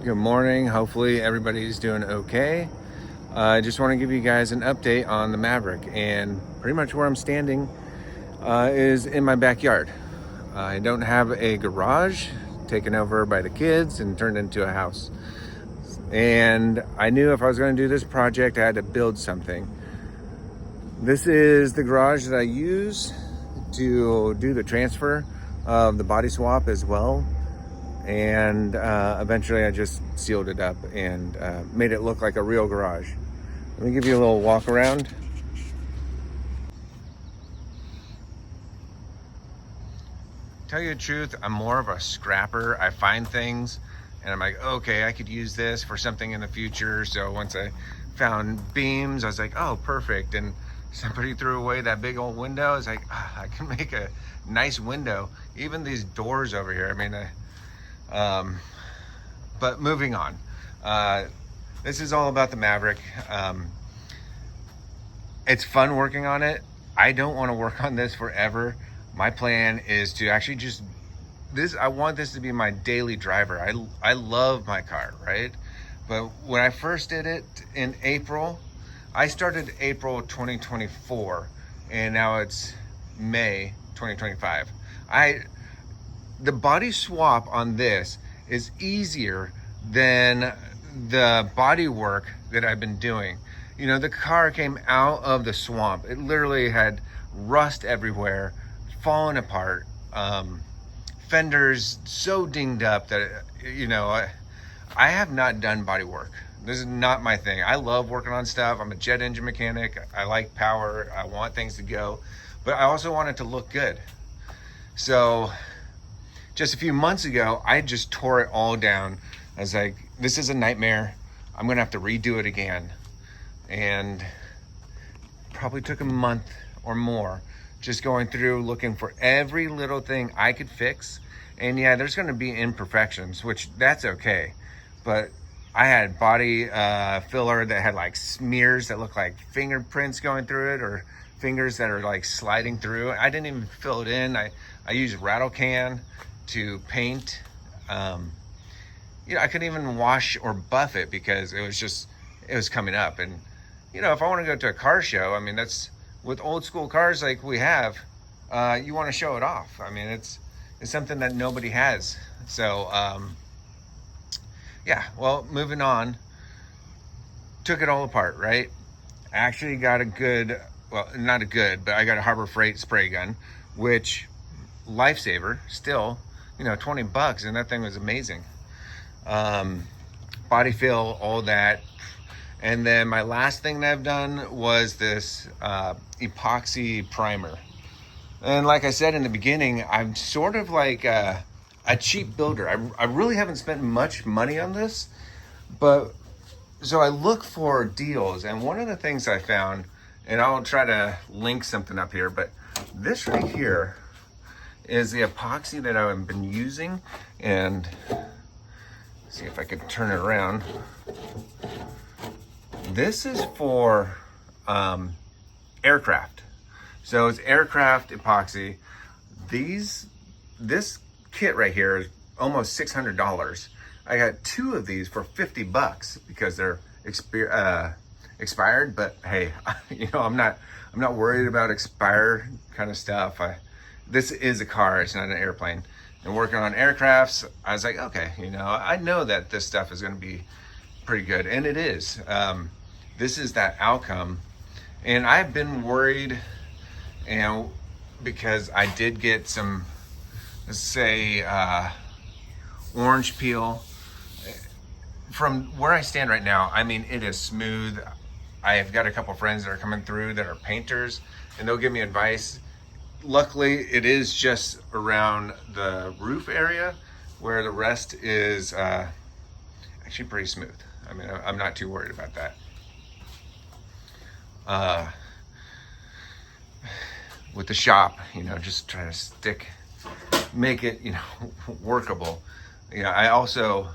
Good morning. Hopefully everybody's doing okay. I just want to give you guys an update on the Maverick, and pretty much where I'm standing is in my backyard. I don't have a garage taken over by the kids and turned into a house. And I knew if I was going to do this project, I had to build something. This is the garage that I use to do the transfer of the body swap as well. And eventually I just sealed it up and made it look like a real garage. Let me give you a little walk around. Tell you the truth, I'm more of a scrapper. I find things and I'm like, okay, I could use this for something in the future. So once I found beams, I was like, oh, perfect. And somebody threw away that big old window. I was like, I can make a nice window. Even these doors over here, I mean, but moving on, this is all about the Maverick. It's fun working on it. I don't want to work on this forever. My plan is to actually I want this to be my daily driver. I love my car, right? But when I first did it in April, I started April 2024 and now it's May 2025. The body swap on this is easier than the body work that I've been doing. You know, the car came out of the swamp. It literally had rust everywhere, fallen apart, fenders so dinged up that, I have not done body work. This is not my thing. I love working on stuff. I'm a jet engine mechanic. I like power. I want things to go, but I also want it to look good. So just a few months ago, I just tore it all down. I was like, this is a nightmare. I'm gonna have to redo it again. And probably took a month or more just going through looking for every little thing I could fix. And yeah, there's gonna be imperfections, which that's okay. But I had body filler that had like smears that look like fingerprints going through it, or fingers that are like sliding through. I didn't even fill it in. I used rattle can to paint. I couldn't even wash or buff it because it was coming up. And if I want to go to a car show, I mean, that's with old school cars like we have, you want to show it off. I mean, it's something that nobody has. So yeah, well, moving on, took it all apart, right? I actually got I got a Harbor Freight spray gun, which lifesaver still, $20, and that thing was amazing. Body fill, all that. And then my last thing that I've done was this epoxy primer. And like I said in the beginning, I'm sort of like a cheap builder. I really haven't spent much money on this, but so I look for deals. And one of the things I found, and I'll try to link something up here, but this right here is the epoxy that I've been using. And see if I could turn it around. This is for aircraft. So it's aircraft epoxy. This kit right here is almost $600. I got 2 of these for $50 because they're expired. But hey, I'm not worried about expired kind of stuff. This is a car, it's not an airplane. And working on aircrafts, I was like, okay, I know that this stuff is going to be pretty good, and it is. This is that outcome, and I've been worried, because I did get some, let's say, orange peel. From where I stand right now, I mean, it is smooth. I have got a couple friends that are coming through that are painters, and they'll give me advice. Luckily, it is just around the roof area where the rest is actually pretty smooth. I mean, I'm not too worried about that. With the shop, just trying to make it, workable. I also,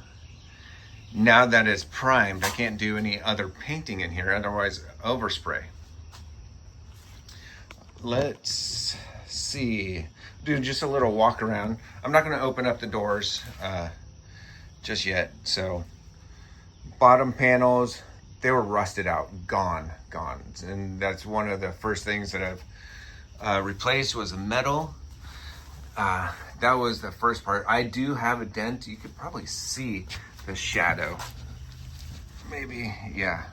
now that it's primed, I can't do any other painting in here, otherwise overspray. Let's see, do just a little walk around. I'm not going to open up the doors just yet, so bottom panels, they were rusted out, gone. And that's one of the first things that I've replaced was the metal. That was the first part. I do have a dent. You could probably see the shadow. Maybe, yeah.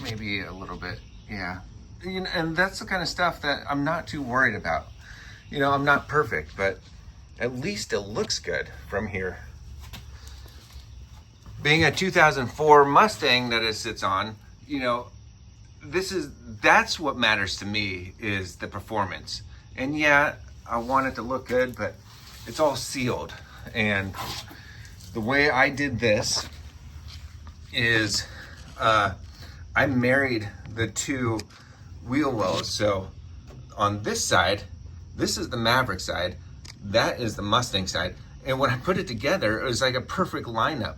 Maybe a little bit, yeah. You know, and that's the kind of stuff that I'm not too worried about. You know, I'm not perfect, but at least it looks good from here. Being a 2004 Mustang that it sits on, you know, that's what matters to me, is the performance. And yeah, I want it to look good, but it's all sealed. And the way I did this is I married the two wheel wells. So on this side, this is the Maverick side, that is the Mustang side. And when I put it together, it was like a perfect lineup.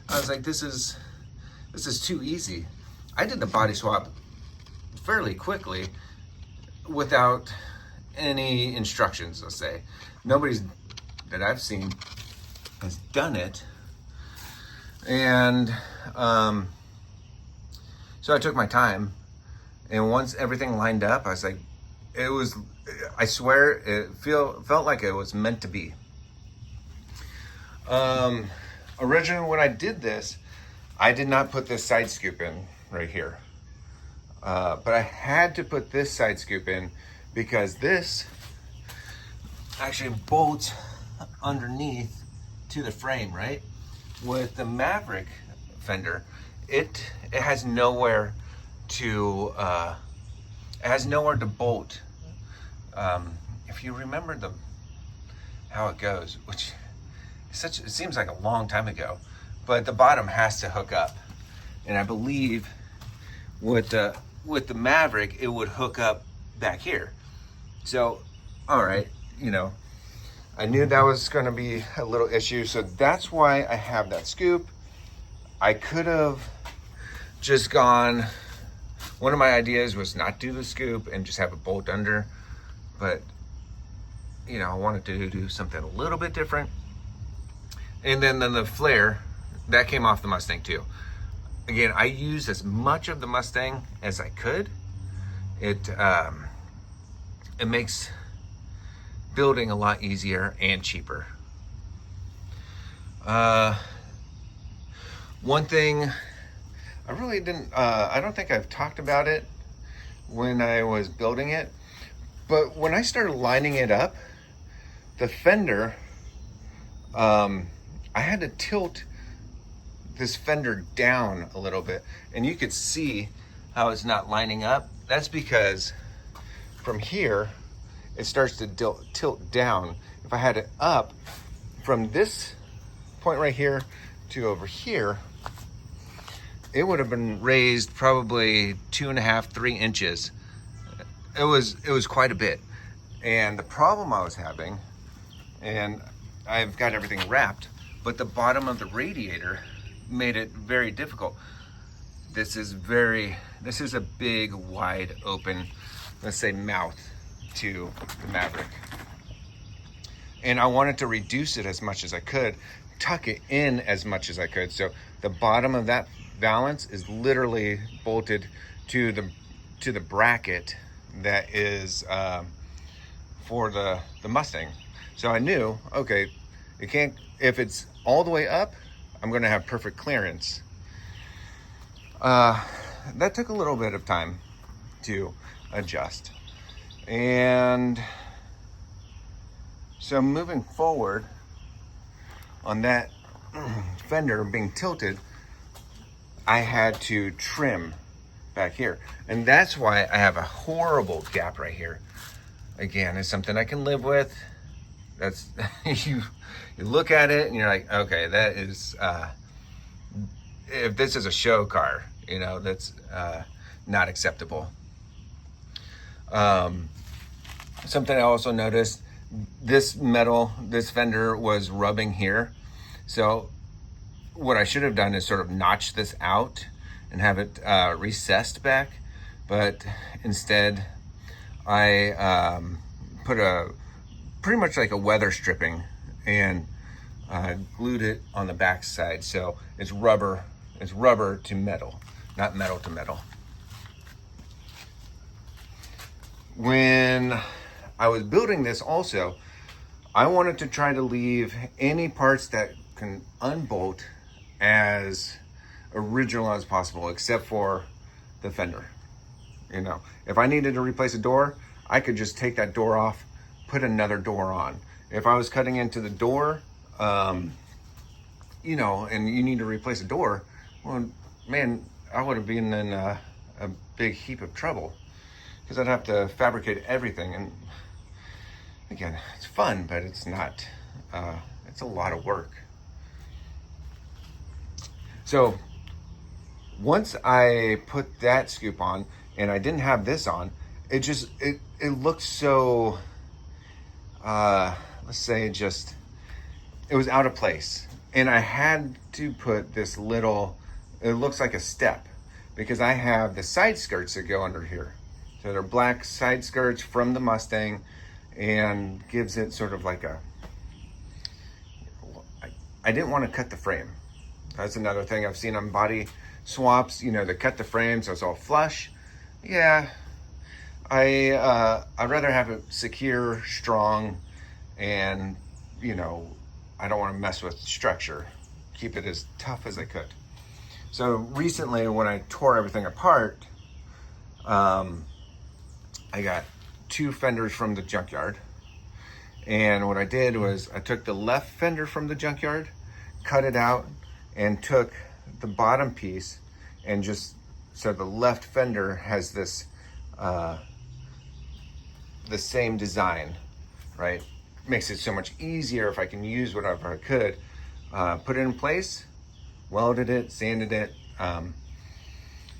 I was like, this is too easy. I did the body swap fairly quickly without any instructions, let's say. Nobody's that I've seen has done it. And so I took my time, and once everything lined up, I was like, I swear, it felt like it was meant to be. Originally, when I did this, I did not put this side scoop in right here. But I had to put this side scoop in because this actually bolts underneath to the frame, right? With the Maverick fender, it has nowhere to bolt. If you remember how it goes, which it seems like a long time ago, but the bottom has to hook up, and I believe with the Maverick it would hook up back here. So, all right, you know, I knew that was going to be a little issue, so that's why I have that scoop. I could have just gone. One of my ideas was not do the scoop and just have a bolt under, but you know, I wanted to do something a little bit different. And then the flare that came off the Mustang too. Again, I used as much of the Mustang as I could. It makes building a lot easier and cheaper. One thing I really didn't, I don't think I've talked about it when I was building it, but when I started lining it up, the fender, I had to tilt this fender down a little bit, and you could see how it's not lining up. That's because from here, it starts to tilt down. If I had it up from this point right here to over here, it would have been raised probably 2.5, 3 inches. It was quite a bit. And the problem I was having, and I've got everything wrapped, but the bottom of the radiator made it very difficult. This is a big, wide open, let's say, mouth to the Maverick. And I wanted to reduce it as much as I could, tuck it in as much as I could. So the bottom of that valance is literally bolted to the bracket that is for the Mustang. So I knew, okay, it can't, if it's all the way up, I'm gonna have perfect clearance. That took a little bit of time to adjust. And so moving forward on that fender being tilted, I had to trim back here. And that's why I have a horrible gap right here. Again, it's something I can live with. That's, you look at it and you're like, okay, that is, if this is a show car, you know, that's not acceptable. Something I also noticed, this fender was rubbing here. So what I should have done is sort of notch this out and have it recessed back. But instead, I put pretty much like a weather stripping, and glued it on the back side. So it's rubber to metal, not metal to metal. When I was building this also, I wanted to try to leave any parts that can unbolt as original as possible, except for the fender. You know, if I needed to replace a door, I could just take that door off, put another door on. If I was cutting into the door, you know, and you need to replace a door, well, man, I would have been in a big heap of trouble, because I'd have to fabricate everything. And again, it's fun, but it's not, it's a lot of work. So once I put that scoop on and I didn't have this on, it just, it looked so, let's say just, it was out of place. And I had to put this little, it looks like a step, because I have the side skirts that go under here. So they're black side skirts from the Mustang, and gives it sort of like a, I didn't want to cut the frame. That's another thing I've seen on body swaps, you know, they cut the frame so it's all flush. Yeah, I'd rather have it secure, strong, and, you know, I don't want to mess with structure. Keep it as tough as I could. So recently when I tore everything apart, I got 2 fenders from the junkyard. And what I did was I took the left fender from the junkyard, cut it out, and took the bottom piece and just, so the left fender has this, the same design, right? Makes it so much easier if I can use whatever I could. Put it in place, welded it, sanded it.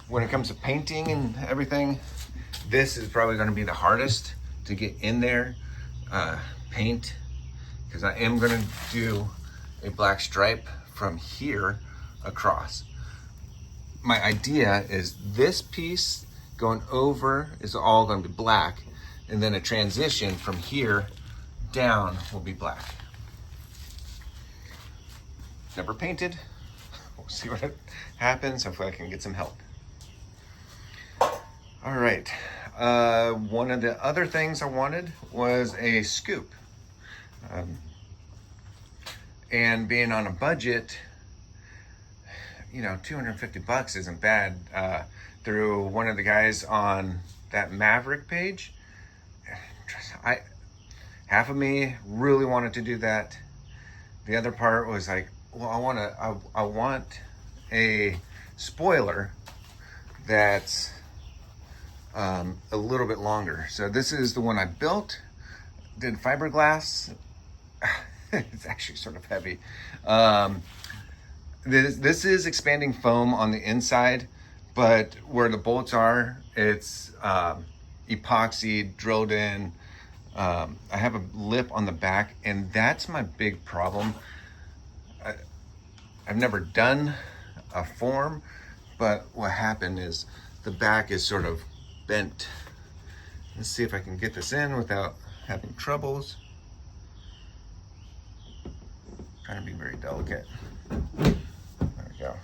When it comes to painting and everything, this is probably gonna be the hardest to get in there, paint, because I am gonna do a black stripe from here across. My idea is this piece going over is all gonna be black, and then a transition from here down will be black. Never painted. We'll see what happens. Hopefully I can get some help. All right. One of the other things I wanted was a scoop. And being on a budget, you know, 250 bucks isn't bad. Through one of the guys on that Maverick page, half of me really wanted to do that. The other part was like, well, I want a spoiler that's a little bit longer. So this is the one I built, did fiberglass. It's actually sort of heavy. This is expanding foam on the inside, but where the bolts are, it's epoxy drilled in. I have a lip on the back, and that's my big problem. I've never done a form, but what happened is the back is sort of bent. Let's see if I can get this in without having troubles. Trying to be very delicate. There we go.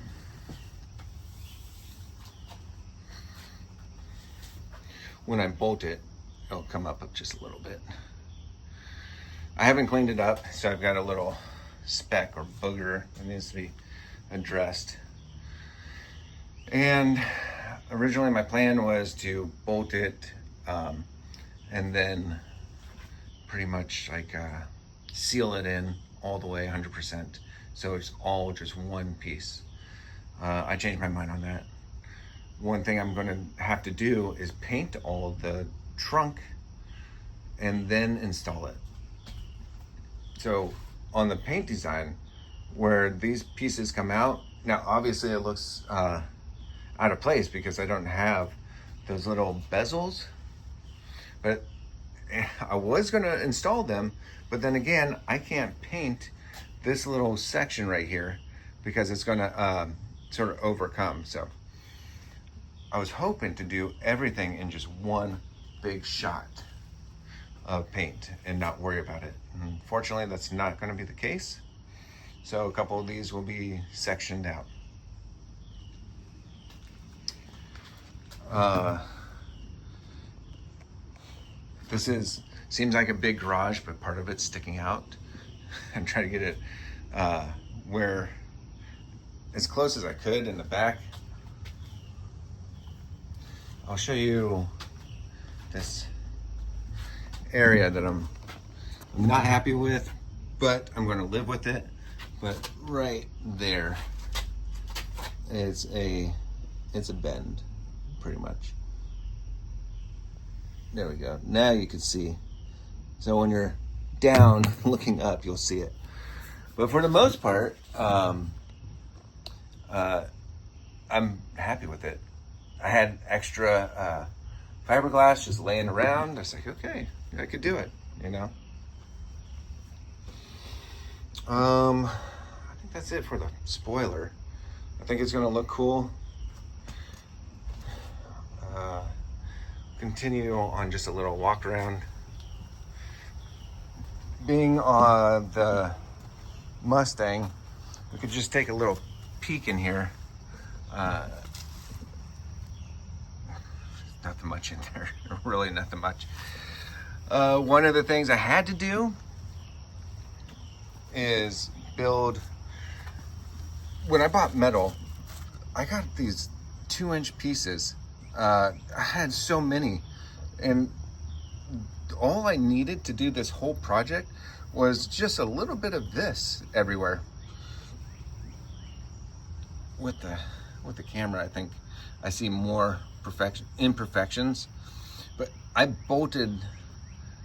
When I bolt it, it'll come up just a little bit. I haven't cleaned it up, so I've got a little speck or booger that needs to be addressed. And originally my plan was to bolt it and then pretty much like seal it in all the way 100%, so it's all just one piece. I changed my mind on that. One thing I'm gonna have to do is paint all of the trunk and then install it. So on the paint design, where these pieces come out, now obviously it looks out of place because I don't have those little bezels, but I was gonna install them, but then again, I can't paint this little section right here because it's gonna sort of overcome. So I was hoping to do everything in just one big shot of paint and not worry about it. Unfortunately, that's not gonna be the case. So a couple of these will be sectioned out. This seems like a big garage, but part of it's sticking out. I'm trying to get it where as close as I could in the back. I'll show you this area that I'm not happy with, but I'm going to live with it. But right there, it's a bend, pretty much. There we go. Now you can see. So when you're down looking up, you'll see it. But for the most part, I'm happy with it. I had extra fiberglass just laying around. I was like, okay, I could do it, you know. I think that's it for the spoiler. I think it's gonna look cool. Continue on just a little walk around. Being on the Mustang, we could just take a little peek in here. Nothing much in there, really nothing much. One of the things I had to do is build, when I bought metal, I got these 2-inch pieces. I had so many, and all I needed to do this whole project was just a little bit of this everywhere. With the camera, I think I see more imperfections, but I bolted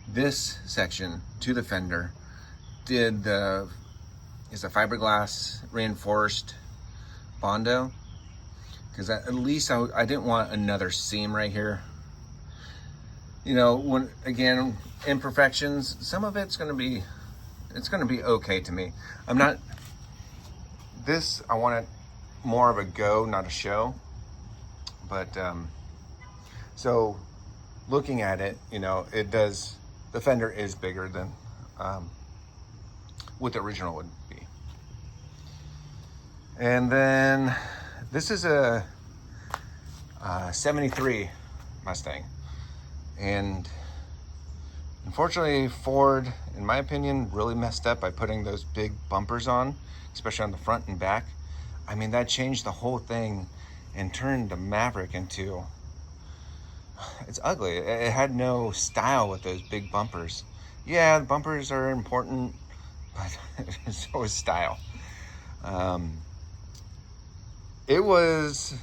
this section to the fender, did is a fiberglass reinforced Bondo, because at least I didn't want another seam right here. You know, when again, imperfections, some of it's gonna be okay to me. I want it more of a go, not a show. But so looking at it, you know, the fender is bigger than what the original would be. And then this is a 73 Mustang, and unfortunately Ford, in my opinion, really messed up by putting those big bumpers on, especially on the front and back. I mean, that changed the whole thing and turned the Maverick into, it's ugly. It had no style with those big bumpers. Yeah, the bumpers are important, but so is style. It was,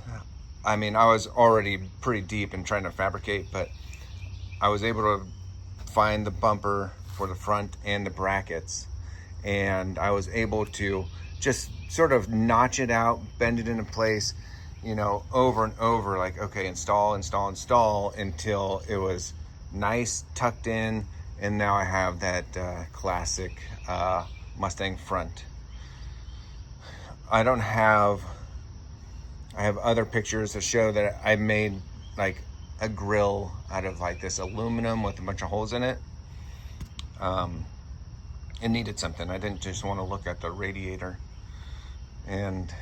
I mean, I was already pretty deep in trying to fabricate, but I was able to find the bumper for the front and the brackets, and I was able to just sort of notch it out, bend it into place, you know, over and over, like, okay, install until it was nice, tucked in, and now I have that classic Mustang front. I have other pictures to show that I made like a grill out of like this aluminum with a bunch of holes in it. It needed something. I didn't just want to look at the radiator, and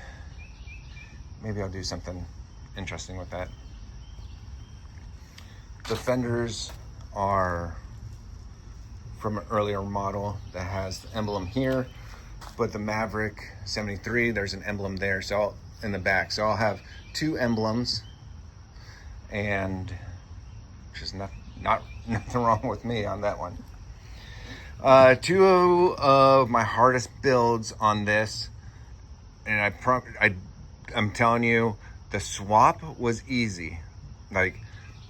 maybe I'll do something interesting with that. The fenders are from an earlier model that has the emblem here, but the Maverick 73, there's an emblem there, so in the back. So I'll have two emblems, and just nothing wrong with me on that one. Two of my hardest builds on this, and I'm telling you, the swap was easy. Like,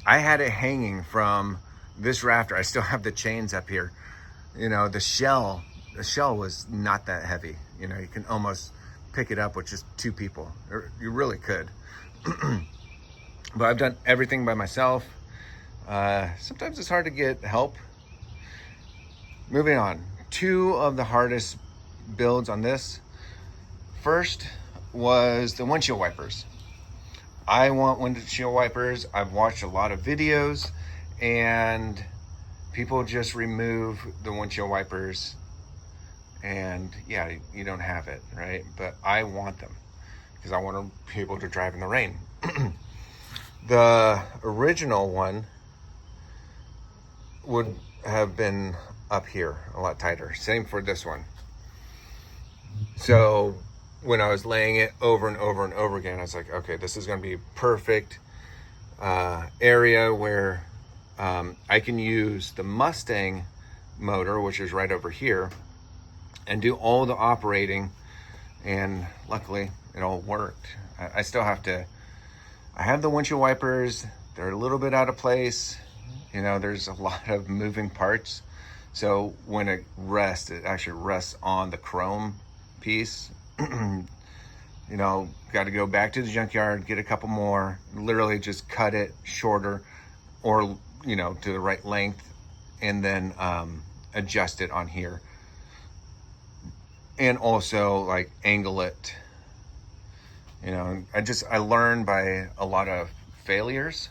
I had it hanging from this rafter. I still have the chains up here. You know, the shell was not that heavy. You know, you can almost pick it up with just two people. You really could. But I've done everything by myself. Sometimes it's hard to get help. Moving on, two of the hardest builds on this. First was the windshield wipers. I want windshield wipers. I've watched a lot of videos, and people just remove the windshield wipers and yeah, you don't have it, right? But I want them because I want to be able to drive in the rain. The original one would have been up here a lot tighter. Same for this one. So when I was laying it over and over and over again, I was like, okay, this is going to be perfect area where I can use the Mustang motor, which is right over here, and do all the operating. And luckily it all worked. I still have to, I have the windshield wipers. They're a little bit out of place. You know, there's a lot of moving parts. So when it rests, it actually rests on the chrome piece. You know, got to go back to the junkyard, get a couple more, literally just cut it shorter or, you know, to the right length, and then adjust it on here. And also like angle it. You know, I learned by a lot of failures.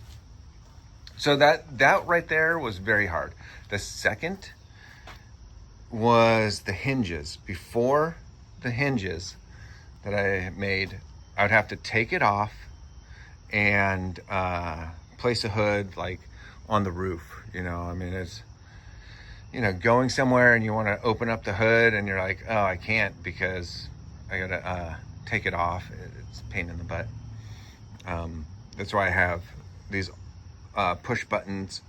So that right there was very hard. The second was the hinges. Before the hinges that I made, I would have to take it off and place a hood like on the roof. You know, I mean, it's, you know, going somewhere and you want to open up the hood and you're like, oh, I can't because I gotta take it off. It's a pain in the butt. That's why I have these push buttons.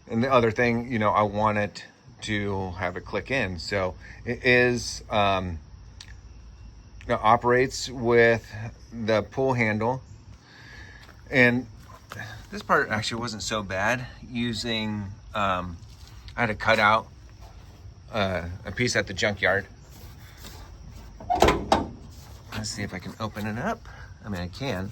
And the other thing, you know, I wanted to have it click in. So it is, it operates with the pull handle. And this part actually wasn't so bad. Using, I had to cut out a piece at the junkyard. Let's see if I can open it up. I mean, I can.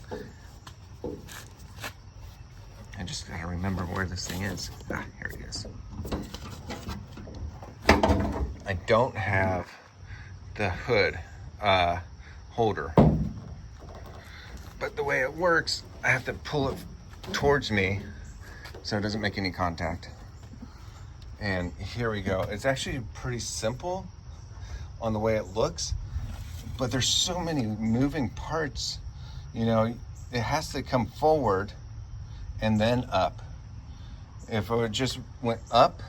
I just gotta remember where this thing is. Ah, here it is. I don't have the hood holder, but the way it works, I have to pull it towards me so it doesn't make any contact. And here we go. It's actually pretty simple on the way it looks, but there's so many moving parts. You know, it has to come forward and then up. If it just went up,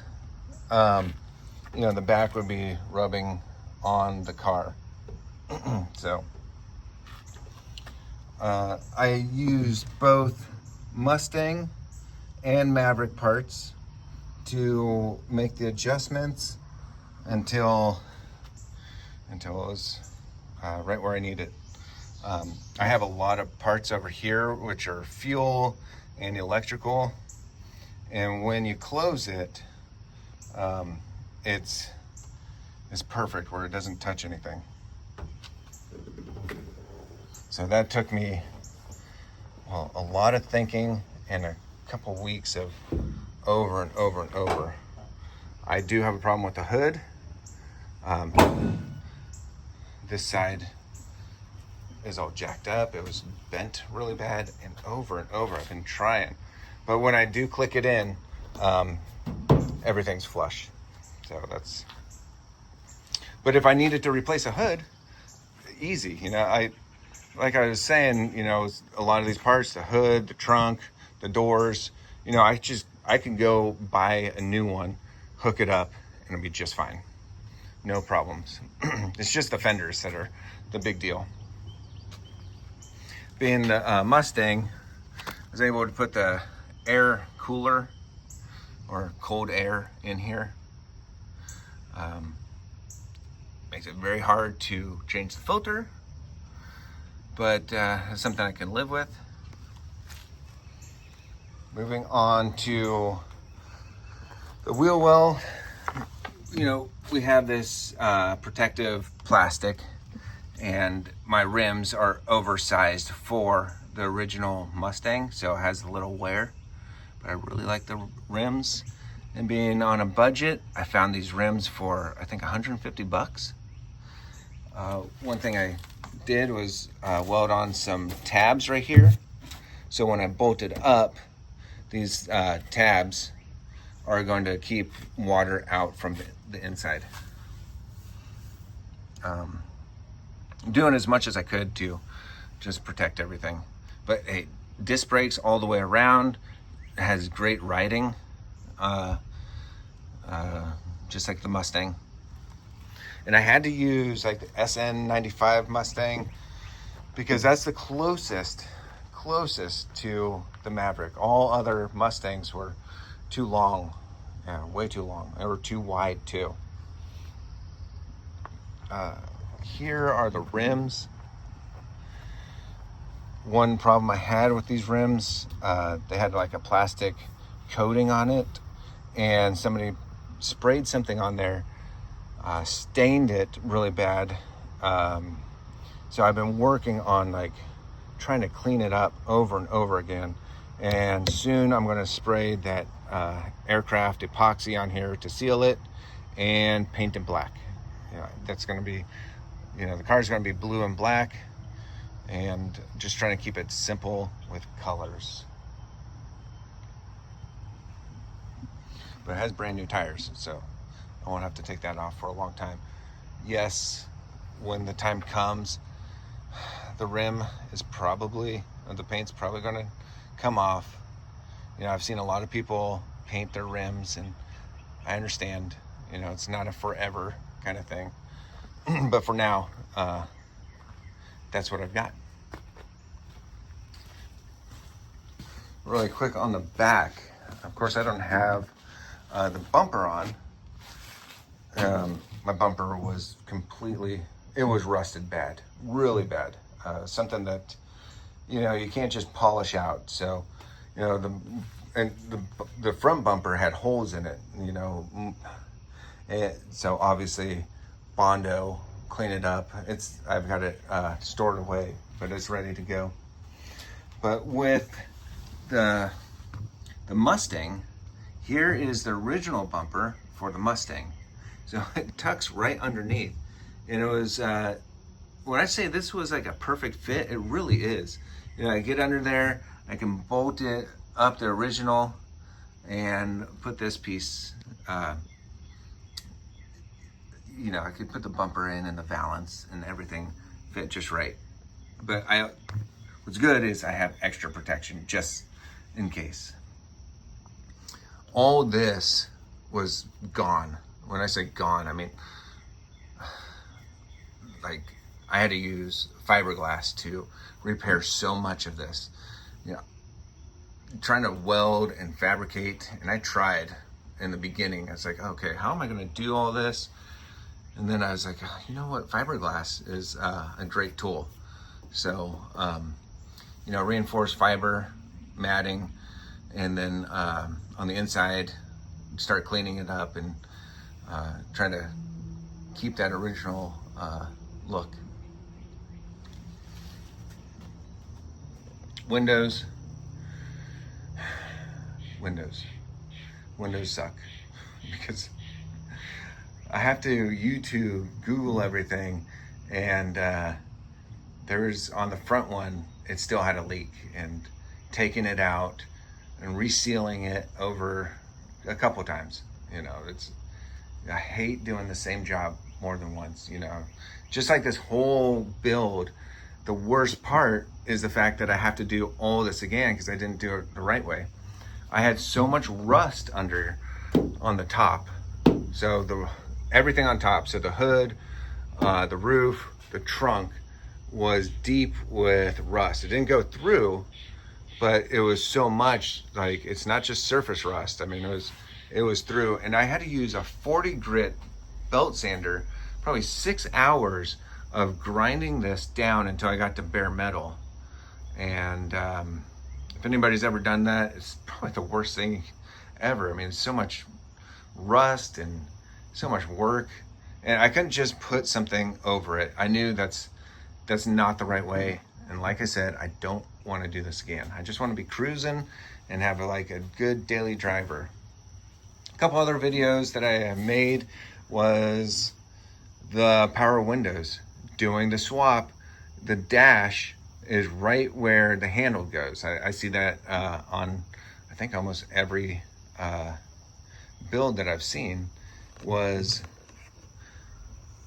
you know, the back would be rubbing on the car. So I used both Mustang and Maverick parts to make the adjustments until it was right where I need it. I have a lot of parts over here which are fuel and electrical, and when you close it, it's perfect where it doesn't touch anything. So that took me, well, a lot of thinking and a couple weeks of over and over and over. I do have a problem with the hood. This side is all jacked up. It was bent really bad, and over I've been trying. But when I do click it in, everything's flush. So that's, but if I needed to replace a hood, easy. You know, like I was saying, you know, a lot of these parts, the hood, the trunk, the doors, you know, I can go buy a new one, hook it up, and it'll be just fine. No problems. It's just the fenders that are the big deal. Being the Mustang, I was able to put the air cooler or cold air in here. Makes it very hard to change the filter, but it's something I can live with. Moving on to the wheel well. You know, we have this protective plastic, and my rims are oversized for the original Mustang, so it has a little wear, but I really like the rims. And being on a budget, I found these rims for, I think, 150 bucks. One thing I did was weld on some tabs right here. So when I bolt it up, these tabs are going to keep water out from the inside. doing as much as I could to just protect everything. But hey, disc brakes all the way around. It has great riding, just like the Mustang. And I had to use like the SN95 Mustang because that's the closest to the Maverick. All other Mustangs were too long, way too long. They were too wide too. Here are the rims. One problem I had with these rims, they had like a plastic coating on it, and somebody sprayed something on there, stained it really bad. So I've been working on like trying to clean it up over and over again, and soon I'm going to spray that aircraft epoxy on here to seal it and paint it black. That's going to be, the car's going to be blue and black, and just trying to keep it simple with colors. But it has brand new tires, so I won't have to take that off for a long time. Yes, when the time comes, the rim is probably, the paint's probably going to come off. I've seen a lot of people paint their rims, and I understand, it's not a forever kind of thing. But for now, that's what I've got. Really quick on the back, of course I don't have the bumper on. My bumper was it was rusted bad, really bad. Something that, you can't just polish out. So, the front bumper had holes in it, and so obviously Bondo, clean it up. I've got it stored away, but it's ready to go. But with the Mustang, here is the original bumper for the Mustang. So it tucks right underneath. And it was, when I say this was like a perfect fit, it really is. I get under there, I can bolt it up the original and put this piece, I could put the bumper in and the valance and everything fit just right. But what's good is I have extra protection just in case. All this was gone. When I say gone, I mean, like, I had to use fiberglass to repair so much of this. Trying to weld and fabricate, and I tried in the beginning. I was like, okay, how am I going to do all this? And then I was like, you know what? Fiberglass is a great tool. So, reinforced fiber, matting, and then on the inside, start cleaning it up and trying to keep that original look. Windows suck because I have to YouTube, Google everything, and there's on the front one, it still had a leak, and taking it out and resealing it over a couple times. I hate doing the same job more than once. Just like this whole build, the worst part is the fact that I have to do all this again because I didn't do it the right way. I had so much rust on the top. So everything on top, so the hood, the roof, the trunk was deep with rust. It didn't go through, but it was so much, like, it's not just surface rust. I mean, it was through, and I had to use a 40 grit belt sander, probably 6 hours of grinding this down until I got to bare metal. And if anybody's ever done that, it's probably the worst thing ever. I mean, it's so much rust and so much work, and I couldn't just put something over it. I knew that's not the right way, and like I said, I don't want to do this again. I just want to be cruising and have a good daily driver. A couple other videos that I have made was the power windows, doing the swap. The dash is right where the handle goes. I see that on, I think, almost every build that I've seen, was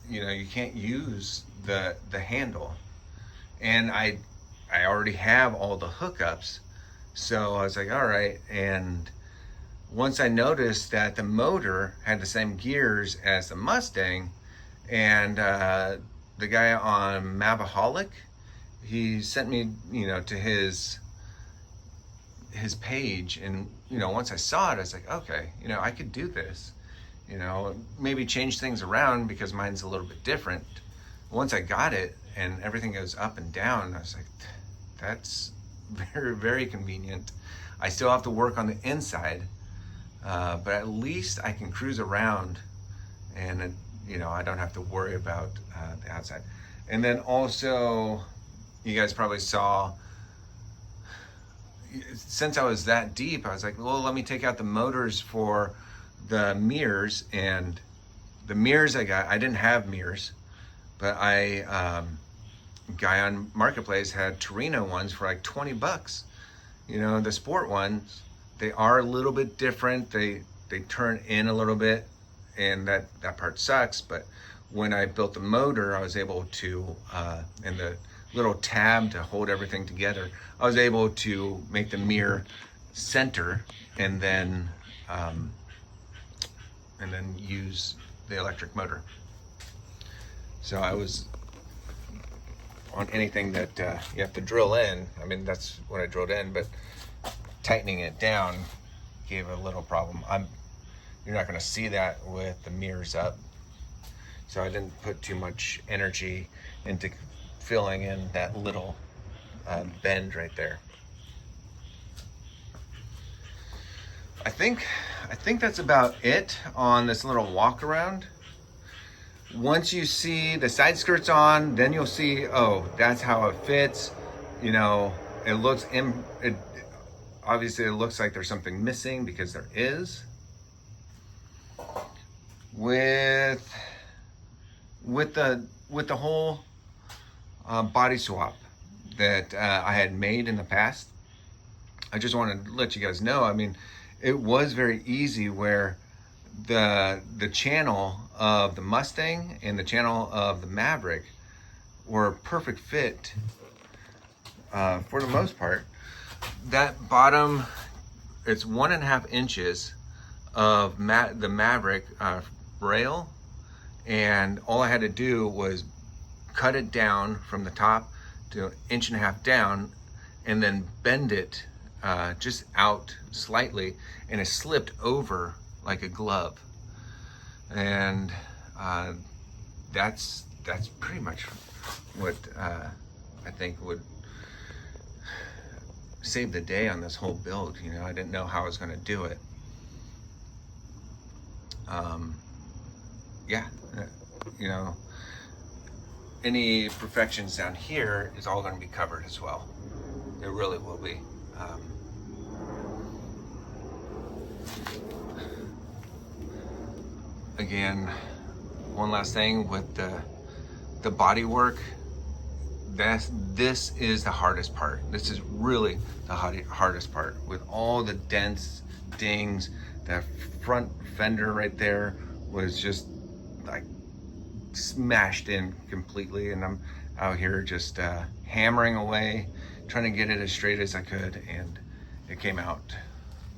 you can't use the handle. And I already have all the hookups, so I was like, all right. And once I noticed that the motor had the same gears as the Mustang, and the guy on Maverick, he sent me, to his page, and once I saw it, I was like, okay, I could do this. Maybe change things around because mine's a little bit different. Once I got it and everything goes up and down, I was like, that's very, very convenient. I still have to work on the inside, but at least I can cruise around, and I don't have to worry about the outside. And then also, you guys probably saw, since I was that deep, I was like, well, let me take out the motors for the mirrors. And the mirrors I didn't have mirrors, but guy on Marketplace had Torino ones for like $20. The sport ones, they are a little bit different. They turn in a little bit, and that part sucks. But when I built the motor, I was able to, and the little tab to hold everything together, I was able to make the mirror center, and then use the electric motor. So I was on anything that you have to drill in. I mean, that's what I drilled in, but tightening it down gave a little problem. You're not going to see that with the mirrors up. So I didn't put too much energy into filling in that little bend right there. I think that's about it on this little walk around. Once you see the side skirts on, then you'll see, oh, that's how it fits. It looks obviously it looks like there's something missing, because there is. With the whole body swap that I had made in the past, I just wanted to let you guys know. I mean, it was very easy, where the channel of the Mustang and the channel of the Maverick were a perfect fit for the most part. That bottom, it's 1.5 inches of the Maverick rail, and all I had to do was cut it down from the top to 1.5 inches down, and then bend it just out slightly, and it slipped over like a glove. And that's pretty much what I think would save the day on this whole build. I didn't know how I was going to do it. Yeah, any imperfections down here is all going to be covered as well. It really will be. Again, one last thing with the body work. This is the hardest part. This is really the hardest part, with all the dents, dings. That front fender right there was just like smashed in completely, and I'm out here just hammering away, trying to get it as straight as I could, and it came out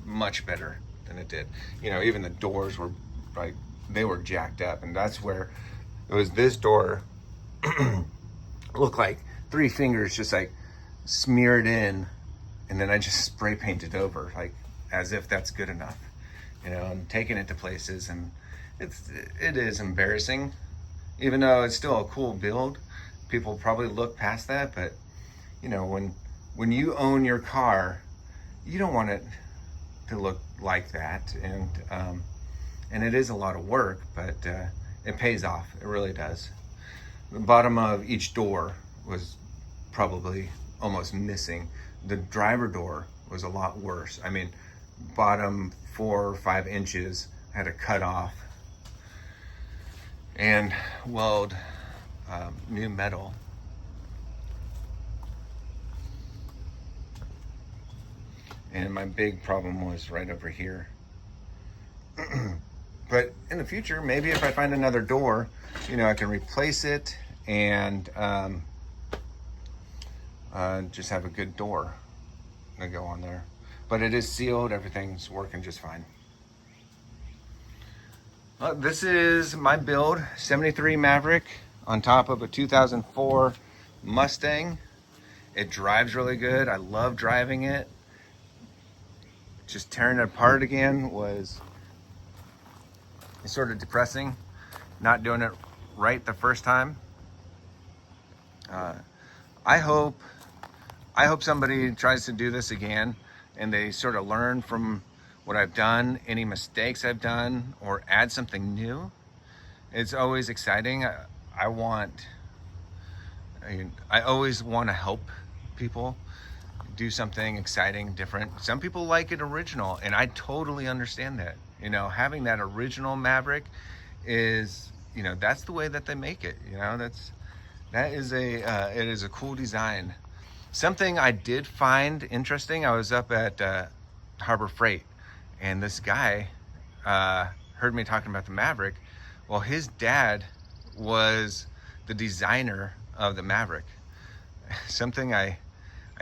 much better than it did. Even the doors were like, they were jacked up, and that's where it was. This door looked like 3 fingers just like smeared in, and then I just spray painted over, like as if that's good enough. And taking it to places, and it is embarrassing, even though it's still a cool build. People probably look past that, but when you own your car, you don't want it to look like that, and it is a lot of work, but it pays off. It really does. The bottom of each door was probably almost missing. The driver door was a lot worse. I mean, bottom 4 or 5 inches I had to cut off and weld new metal. And my big problem was right over here. But in the future, maybe if I find another door, you know, I can replace it and just have a good door to go on there. But it is sealed, everything's working just fine. This is my build, 73 Maverick on top of a 2004 Mustang. It drives really good. I love driving it. Just tearing it apart again was sort of depressing. Not doing it right the first time. I hope somebody tries to do this again and they sort of learn from what I've done, any mistakes I've done, or add something new. It's always exciting. I always want to help people do something exciting, different. Some people like it original, and I totally understand that. You know, having that original Maverick is, you know, that's the way that they make it. You know, it is a cool design. Something I did find interesting. I was up at Harbor Freight, and this guy heard me talking about the Maverick. Well, his dad was the designer of the Maverick. Something I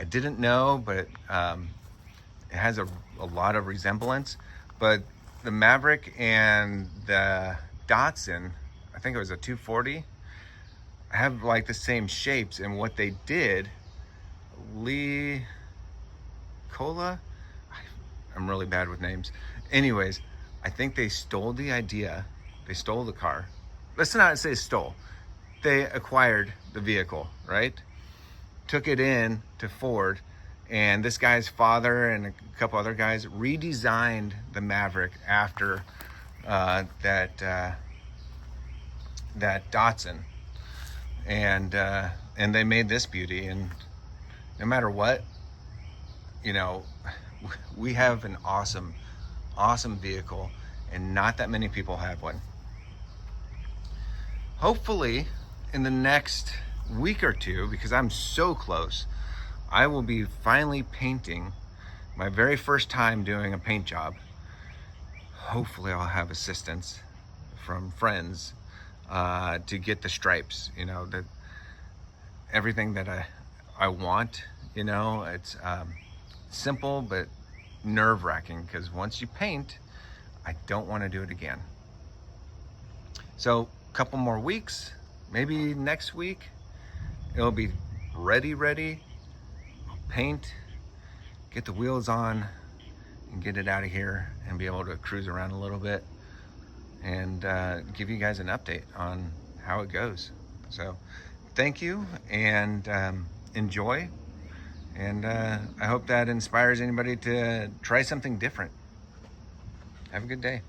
didn't know, but it has a lot of resemblance. But the Maverick and the Datsun, I think it was a 240, have like the same shapes. And what they did, Lee Cola, I'm really bad with names. Anyways, I think they stole the idea. They stole the car. Let's not say stole. They acquired the vehicle, right? Took it in to Ford, and this guy's father and a couple other guys redesigned the Maverick after that Datsun, and they made this beauty. And no matter what, you know, we have an awesome vehicle, and not that many people have one. Hopefully in the next week or two, because I'm so close, I will be finally painting my very first time doing a paint job. Hopefully I'll have assistance from friends to get the stripes, you know, that everything that I want. You know, it's simple but nerve-wracking, because once you paint, I don't want to do it again. So a couple more weeks, maybe next week, it'll be ready. I'll paint, get the wheels on, and get it out of here and be able to cruise around a little bit and give you guys an update on how it goes. So thank you, and enjoy. And I hope that inspires anybody to try something different. Have a good day.